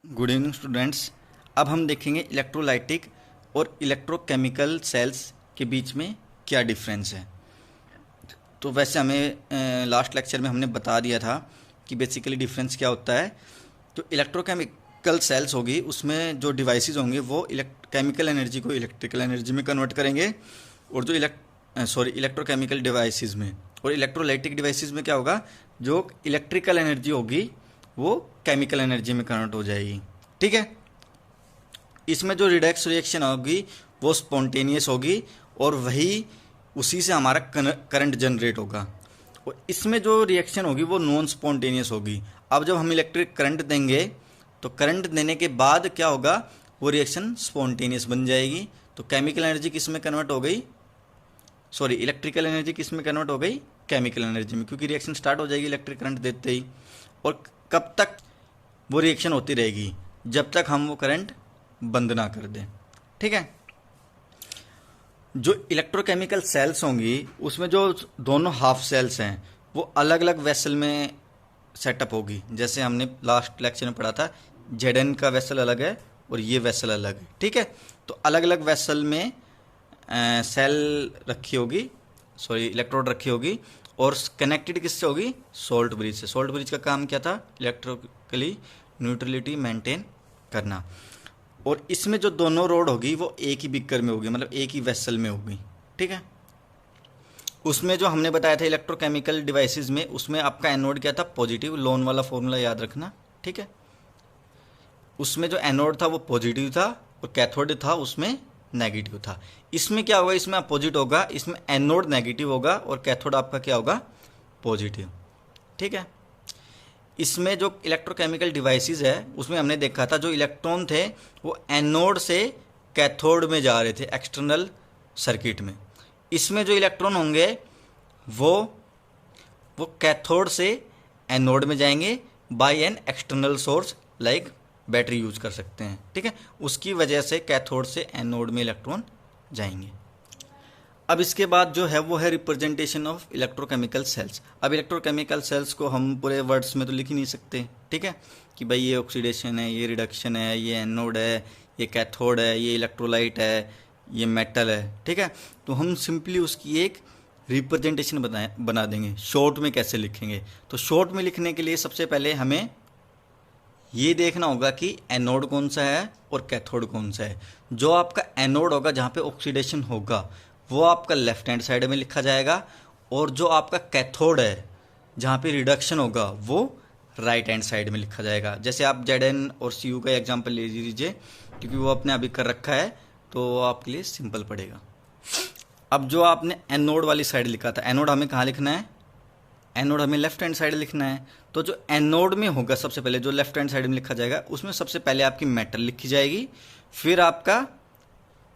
Good evening students. अब हम देखेंगे इलेक्ट्रोलाइटिक और इलेक्ट्रोकेमिकल सेल्स के बीच में क्या डिफरेंस है। तो वैसे हमें लास्ट लेक्चर में हमने बता दिया था कि बेसिकली डिफरेंस क्या होता है। तो इलेक्ट्रोकेमिकल सेल्स होगी, उसमें जो डिवाइसेस होंगे वो केमिकल एनर्जी को इलेक्ट्रिकल एनर्जी में कन्वर्ट करेंगे, और जो इलेक्ट्रोकेमिकल डिवाइसेस में और इलेक्ट्रोलाइटिक डिवाइसेस में क्या होगा, जो इलेक्ट्रिकल एनर्जी होगी वो केमिकल एनर्जी में कन्वर्ट हो जाएगी। ठीक है। इसमें जो रिडक्स रिएक्शन होगी वो स्पॉन्टेनियस होगी और वही उसी से हमारा करंट जनरेट होगा, और इसमें जो रिएक्शन होगी वो नॉन स्पॉन्टेनियस होगी। अब जब हम इलेक्ट्रिक करंट देंगे तो करंट देने के बाद क्या होगा, वो रिएक्शन स्पॉन्टेनियस बन जाएगी। तो केमिकल एनर्जी किस में कन्वर्ट हो गई, इलेक्ट्रिकल एनर्जी किस में कन्वर्ट हो गई, केमिकल एनर्जी में, क्योंकि रिएक्शन स्टार्ट हो जाएगी इलेक्ट्रिक करंट देते ही। और कब तक वो रिएक्शन होती रहेगी, जब तक हम वो करंट बंद ना कर दें। ठीक है। जो इलेक्ट्रोकेमिकल सेल्स होंगी उसमें जो दोनों हाफ सेल्स हैं वो अलग अलग वेसल में सेटअप होगी। जैसे हमने लास्ट लेक्चर में पढ़ा था, जेडन का वेसल अलग है और ये वेसल अलग है। ठीक है। तो अलग अलग वेसल में सेल रखी होगी, इलेक्ट्रोड रखी होगी, और कनेक्टेड किससे होगी, सोल्ट ब्रिज से। सोल्ट ब्रिज का काम क्या था, इलेक्ट्रिकली न्यूट्रलिटी मेंटेन करना। और इसमें जो दोनों रोड होगी वो एक ही बिकर में होगी, मतलब एक ही वेसल में होगी। ठीक है। उसमें जो हमने बताया था इलेक्ट्रोकेमिकल डिवाइसेस में, उसमें आपका एनोड क्या था, पॉजिटिव। लोन वाला फॉर्मूला याद रखना। ठीक है। उसमें जो एनोड था वो पॉजिटिव था और कैथोड था उसमें नेगेटिव था। इसमें क्या होगा, इसमें अपोजिट होगा, इसमें एनोड नेगेटिव होगा और कैथोड आपका क्या होगा, पॉजिटिव। ठीक है। इसमें जो इलेक्ट्रोकेमिकल डिवाइसेस है उसमें हमने देखा था जो इलेक्ट्रॉन थे वो एनोड से कैथोड में जा रहे थे एक्सटर्नल सर्किट में। इसमें जो इलेक्ट्रॉन होंगे वो कैथोड से एनोड में जाएंगे by an external source, like battery use कर सकते हैं। ठीक है। उसकी वजह से कैथोड से एनोड में इलेक्ट्रॉन जाएंगे। अब इसके बाद जो है वो है रिप्रेजेंटेशन ऑफ इलेक्ट्रोकेमिकल सेल्स। अब इलेक्ट्रोकेमिकल सेल्स को हम पूरे वर्ड्स में तो लिख ही नहीं सकते। ठीक है, कि भाई ये ऑक्सीडेशन है, ये रिडक्शन है, ये एनोड है, ये कैथोड है, ये इलेक्ट्रोलाइट है, ये मेटल है। ठीक है। तो हम सिंपली उसकी एक रिप्रेजेंटेशन बना देंगे। शॉर्ट में कैसे लिखेंगे, तो शॉर्ट में लिखने के लिए सबसे पहले हमें ये देखना होगा कि एनोड कौन सा है और कैथोड कौन सा है। जो आपका एनोड होगा जहाँ पे ऑक्सीडेशन होगा वो आपका लेफ्ट हैंड साइड में लिखा जाएगा, और जो आपका कैथोड है जहाँ पे रिडक्शन होगा वो राइट हैंड साइड में लिखा जाएगा। जैसे आप जेडन और सीयू का एग्जांपल ले लीजिए, क्योंकि वो आपने अभी कर रखा है तो आपके लिए सिंपल पड़ेगा। अब जो आपने एनोड वाली साइड लिखा था, एनोड हमें कहाँ लिखना है, एनोड हमें लेफ्ट हैंड साइड लिखना है। तो जो एनोड में होगा सबसे पहले जो लेफ्ट हैंड साइड में लिखा जाएगा उसमें सबसे पहले आपकी मेटल लिखी जाएगी, फिर आपका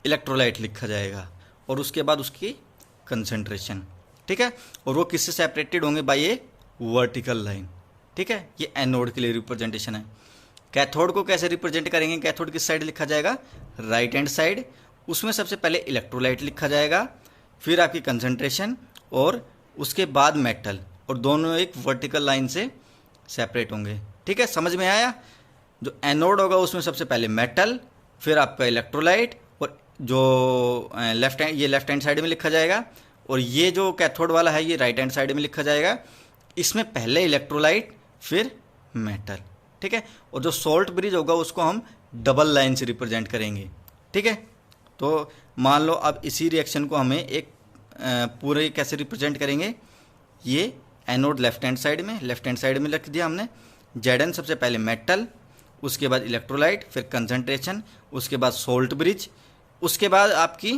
इलेक्ट्रोलाइट लिखा जाएगा, और उसके बाद उसकी कंसंट्रेशन। ठीक है। और वो किससे सेपरेटेड होंगे, बाय ए वर्टिकल लाइन। ठीक है। ये एनोड के लिए रिप्रेजेंटेशन है। कैथोड को कैसे रिप्रेजेंट करेंगे, कैथोड किस साइड लिखा जाएगा, राइट हैंड साइड। उसमें सबसे पहले इलेक्ट्रोलाइट लिखा जाएगा, फिर आपकी कंसंट्रेशन, और उसके बाद मेटल, और दोनों एक वर्टिकल लाइन से सेपरेट होंगे। ठीक है, समझ में आया। जो एनोड होगा उसमें सबसे पहले मेटल, फिर आपका इलेक्ट्रोलाइट, और जो लेफ्ट हैंड साइड में लिखा जाएगा, और ये जो कैथोड वाला है ये राइट हैंड साइड में लिखा जाएगा। इसमें पहले इलेक्ट्रोलाइट फिर मेटल। ठीक है। और जो सोल्ट ब्रिज होगा उसको हम डबल लाइन से रिप्रेजेंट करेंगे। ठीक है। तो मान लो अब इसी रिएक्शन को हमें एक पूरे कैसे रिप्रेजेंट करेंगे, ये एनोड लेफ्ट हैंड साइड में रख दिया हमने। जेडन सबसे पहले मेटल, उसके बाद इलेक्ट्रोलाइट, फिर कंसंट्रेशन, उसके बाद सोल्ट ब्रिज, उसके बाद आपकी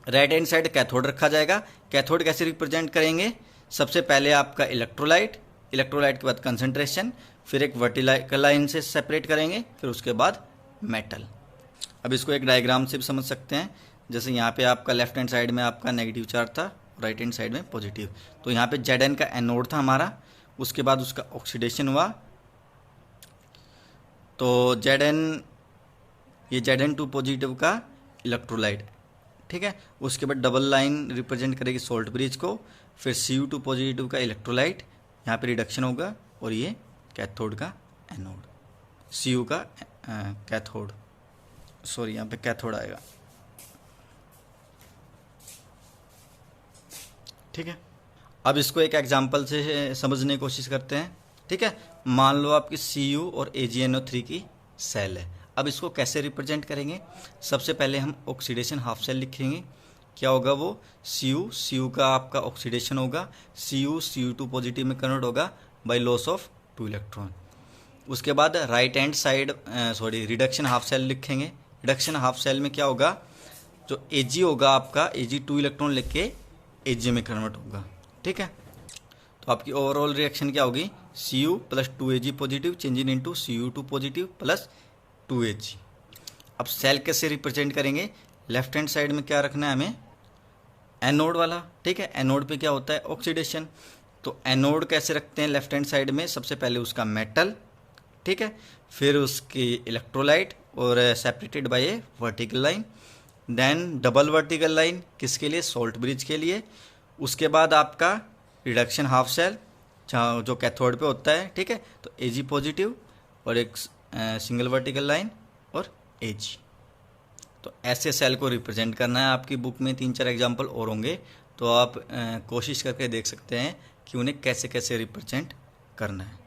राइट हैंड साइड कैथोड रखा जाएगा। कैथोड कैसे रिप्रेजेंट करेंगे, सबसे पहले आपका इलेक्ट्रोलाइट के बाद कंसंट्रेशन, फिर एक वर्टिकल लाइन से सेपरेट करेंगे, फिर उसके बाद मेटल। अब इसको एक डायग्राम से भी समझ सकते हैं। जैसे यहाँ पे आपका लेफ्ट हैंड साइड में आपका नेगेटिव चार्ज था, राइट हैंड साइड में पॉजिटिव। तो यहाँ पे जेडन का एनोड था हमारा, उसके बाद उसका ऑक्सीडेशन हुआ, तो ये Zn2 पॉजिटिव का इलेक्ट्रोलाइट। ठीक है। उसके बाद डबल लाइन रिप्रेजेंट करेगी सोल्ट ब्रिज को, फिर Cu2 पॉजिटिव का इलेक्ट्रोलाइट, यहाँ पे रिडक्शन होगा, और ये कैथोड का एनोड। Cu का कैथोड, सॉरी यहाँ पे कैथोड आएगा। ठीक है, अब इसको एक एग्जांपल से समझने की कोशिश करते हैं। ठीक है, मान लो आपकी Cu और AgNO3 की सेल है। अब इसको कैसे रिप्रेजेंट करेंगे? सबसे पहले हम ऑक्सीडेशन हाफ सेल लिखेंगे। क्या होगा वो? Cu का आपका ऑक्सीडेशन होगा, Cu2 पॉजिटिव में कन्वर्ट होगा बाय लॉस ऑफ 2 इलेक्ट्रॉन। उसके बाद right hand side reduction half cell लिखेंगे। रिडक्शन हाफ सेल में क्या होगा? जो Ag होगा आपका, Ag 2 इलेक्ट्रॉन लेके Ag में कन्वर्ट होगा। ठीक है, तो आपकी ओवरऑल रिएक्शन क्या होगी? Cu plus 2Ag positive changing into Cu2 positive plus 2Ag। अब सेल कैसे रिप्रेजेंट करेंगे? लेफ्ट हैंड साइड में क्या रखना है हमें? एनोड वाला। ठीक है, एनोड पे क्या होता है? ऑक्सीडेशन। तो एनोड कैसे रखते हैं लेफ्ट हैंड साइड में? सबसे पहले उसका मेटल, ठीक है, फिर उसकी इलेक्ट्रोलाइट और separated by a vertical line, then double vertical line किसके लिए? सॉल्ट ब्रिज के लिए। उसके बाद आपका रिडक्शन हाफ सेल जो कैथोड पे होता है। ठीक है, तो Ag पॉजिटिव और एक सिंगल वर्टिकल लाइन और Ag। तो ऐसे सेल को रिप्रेजेंट करना है। आपकी बुक में 3-4 एग्जाम्पल और होंगे, तो आप कोशिश करके देख सकते हैं कि उन्हें कैसे कैसे रिप्रेजेंट करना है।